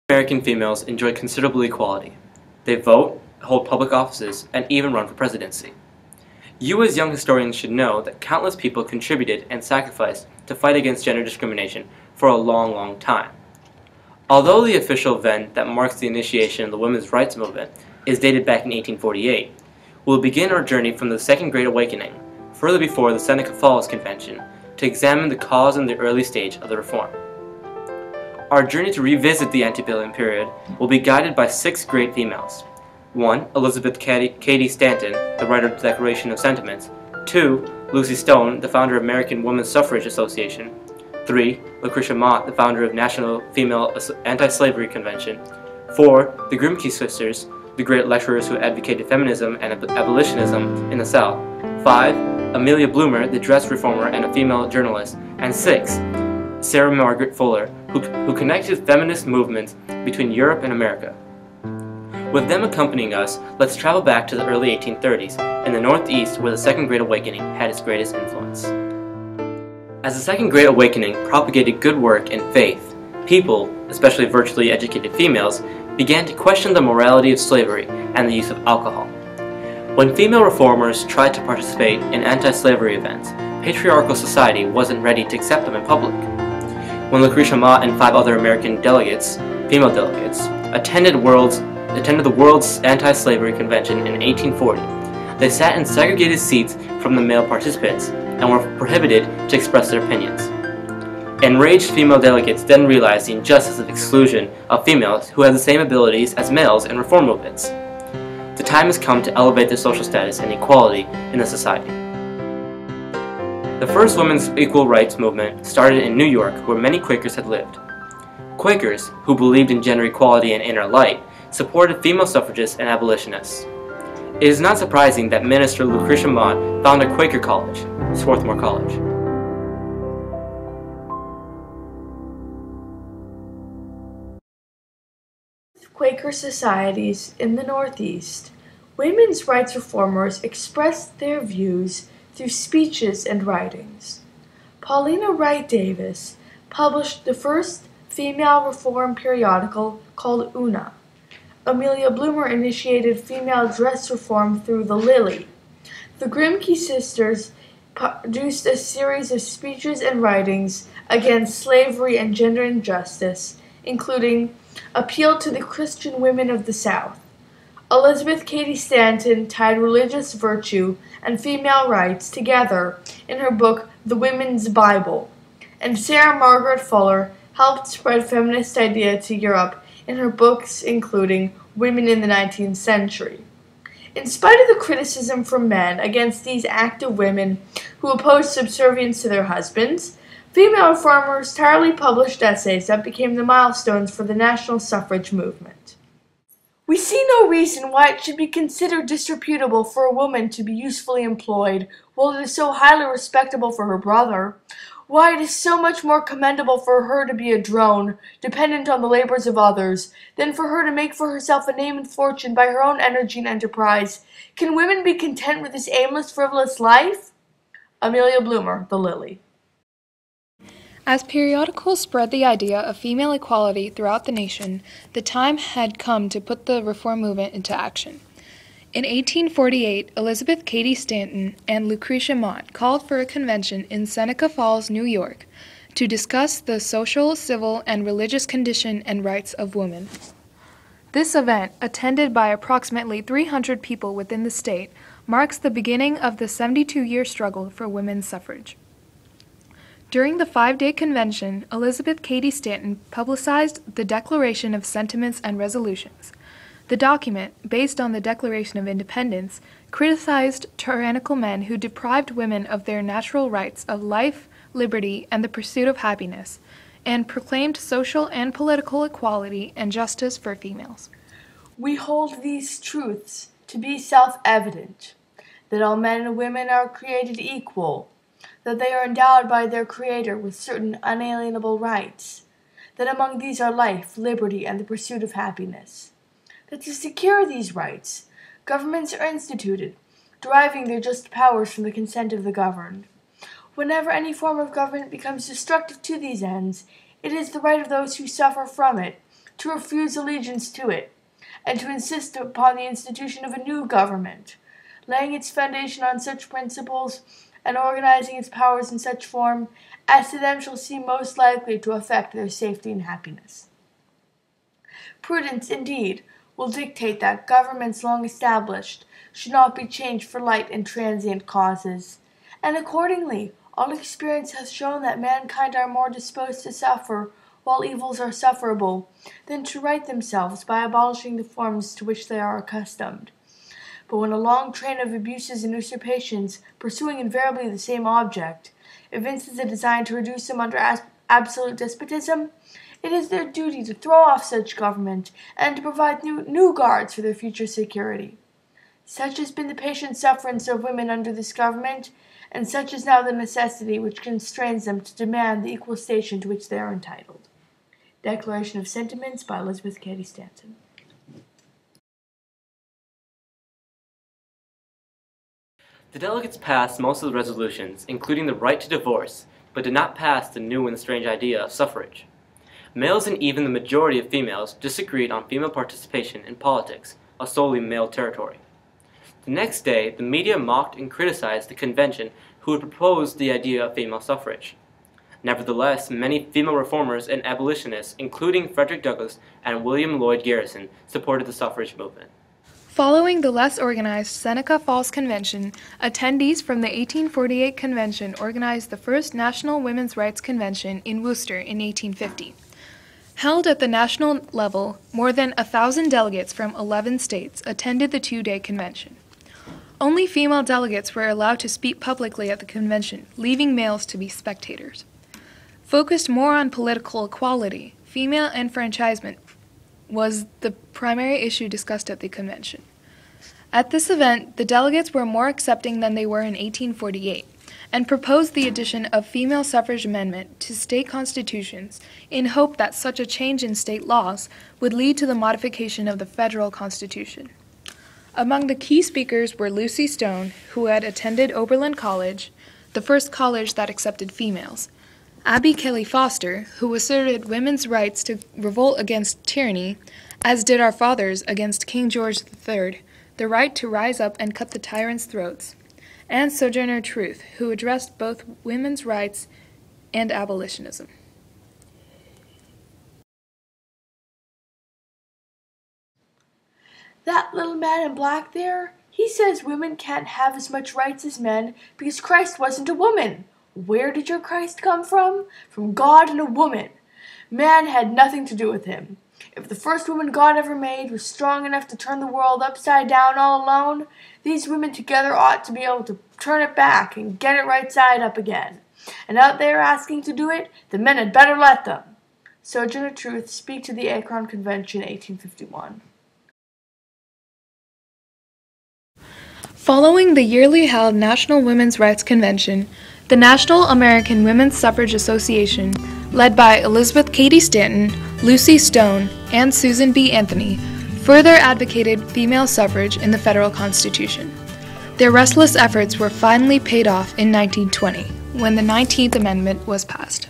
American females enjoy considerable equality. They vote, hold public offices, and even run for presidency. You as young historians should know that countless people contributed and sacrificed to fight against gender discrimination for a long time. Although the official event that marks the initiation of the women's rights movement is dated back in 1848, we'll begin our journey from the Second Great Awakening, further before the Seneca Falls Convention, to examine the cause and the early stage of the reform. Our journey to revisit the antebellum period will be guided by 6 great females. 1. Elizabeth Cady Stanton, the writer of the Declaration of Sentiments. 2. Lucy Stone, the founder of American Women's Suffrage Association. 3. Lucretia Mott, the founder of National Female Anti-Slavery Convention. 4. The Grimke Sisters, the great lecturers who advocated feminism and abolitionism in the South. 5. Amelia Bloomer, the dress reformer and a female journalist. And 6. Sarah Margaret Fuller, who connected feminist movements between Europe and America. With them accompanying us, let's travel back to the early 1830s in the Northeast, where the Second Great Awakening had its greatest influence. As the Second Great Awakening propagated good work and faith, people, especially virtually educated females, began to question the morality of slavery and the use of alcohol. When female reformers tried to participate in anti-slavery events, patriarchal society wasn't ready to accept them in public. When Lucretia Mott and 5 other American delegates, female delegates, attended the World's Anti-Slavery Convention in 1840, they sat in segregated seats from the male participants and were prohibited to express their opinions. Enraged female delegates then realized the injustice of exclusion of females who had the same abilities as males in reform movements. The time has come to elevate their social status and equality in the society. The first women's equal rights movement started in New York, where many Quakers had lived. Quakers, who believed in gender equality and inner light, supported female suffragists and abolitionists. It is not surprising that Minister Lucretia Mott founded a Quaker college, Swarthmore College. Quaker societies in the Northeast, women's rights reformers expressed their views through speeches and writings. Paulina Wright Davis published the first female reform periodical called Una. Amelia Bloomer initiated female dress reform through the Lily. The Grimke sisters produced a series of speeches and writings against slavery and gender injustice, including Appeal to the Christian Women of the South. Elizabeth Cady Stanton tied religious virtue and female rights together in her book The Women's Bible, and Sarah Margaret Fuller helped spread feminist ideas to Europe in her books including Women in the 19th Century. In spite of the criticism from men against these active women who opposed subservience to their husbands, female reformers tirelessly published essays that became the milestones for the national suffrage movement. We see no reason why it should be considered disreputable for a woman to be usefully employed, while it is so highly respectable for her brother. Why it is so much more commendable for her to be a drone, dependent on the labors of others, than for her to make for herself a name and fortune by her own energy and enterprise. Can women be content with this aimless, frivolous life? Amelia Bloomer, The Lily. As periodicals spread the idea of female equality throughout the nation, the time had come to put the reform movement into action. In 1848, Elizabeth Cady Stanton and Lucretia Mott called for a convention in Seneca Falls, New York, to discuss the social, civil, and religious condition and rights of women. This event, attended by approximately 300 people within the state, marks the beginning of the 72-year struggle for women's suffrage. During the 5-day convention, Elizabeth Cady Stanton publicized the Declaration of Sentiments and Resolutions. The document, based on the Declaration of Independence, criticized tyrannical men who deprived women of their natural rights of life, liberty, and the pursuit of happiness, and proclaimed social and political equality and justice for females. We hold these truths to be self-evident, that all men and women are created equal, that they are endowed by their Creator with certain unalienable rights, that among these are life, liberty, and the pursuit of happiness. That to secure these rights, governments are instituted, deriving their just powers from the consent of the governed. Whenever any form of government becomes destructive to these ends, it is the right of those who suffer from it to refuse allegiance to it, and to insist upon the institution of a new government, laying its foundation on such principles and organizing its powers in such form as to them shall seem most likely to affect their safety and happiness. Prudence, indeed, will dictate that governments long established should not be changed for light and transient causes, and accordingly all experience has shown that mankind are more disposed to suffer while evils are sufferable than to right themselves by abolishing the forms to which they are accustomed. But when a long train of abuses and usurpations, pursuing invariably the same object, evinces a design to reduce them under absolute despotism, it is their duty to throw off such government and to provide new guards for their future security. Such has been the patient sufferance of women under this government, and such is now the necessity which constrains them to demand the equal station to which they are entitled. Declaration of Sentiments by Elizabeth Cady Stanton. The delegates passed most of the resolutions, including the right to divorce, but did not pass the new and strange idea of suffrage. Males and even the majority of females disagreed on female participation in politics, a solely male territory. The next day, the media mocked and criticized the convention who had proposed the idea of female suffrage. Nevertheless, many female reformers and abolitionists, including Frederick Douglass and William Lloyd Garrison, supported the suffrage movement. Following the less organized Seneca Falls Convention, attendees from the 1848 convention organized the first National Women's Rights Convention in Worcester in 1850. Held at the national level, more than 1,000 delegates from 11 states attended the two-day convention. Only female delegates were allowed to speak publicly at the convention, leaving males to be spectators. Focused more on political equality, female enfranchisement was the primary issue discussed at the convention. At this event, the delegates were more accepting than they were in 1848, and proposed the addition of female suffrage amendment to state constitutions in hope that such a change in state laws would lead to the modification of the federal constitution. Among the key speakers were Lucy Stone, who had attended Oberlin College, the first college that accepted females, Abby Kelly Foster, who asserted women's rights to revolt against tyranny, as did our fathers against King George III, the right to rise up and cut the tyrants' throats, and Sojourner Truth, who addressed both women's rights and abolitionism. That little man in black there, he says women can't have as much rights as men because Christ wasn't a woman. Where did your Christ come from? From God and a woman. Man had nothing to do with him. If the first woman God ever made was strong enough to turn the world upside down all alone, these women together ought to be able to turn it back and get it right side up again. And out there asking to do it, the men had better let them. Sojourner Truth, Speak to the Akron Convention, 1851. Following the yearly held National Women's Rights Convention, the National American Women's Suffrage Association, led by Elizabeth Cady Stanton, Lucy Stone, and Susan B. Anthony, further advocated female suffrage in the federal Constitution. Their restless efforts were finally paid off in 1920, when the 19th Amendment was passed.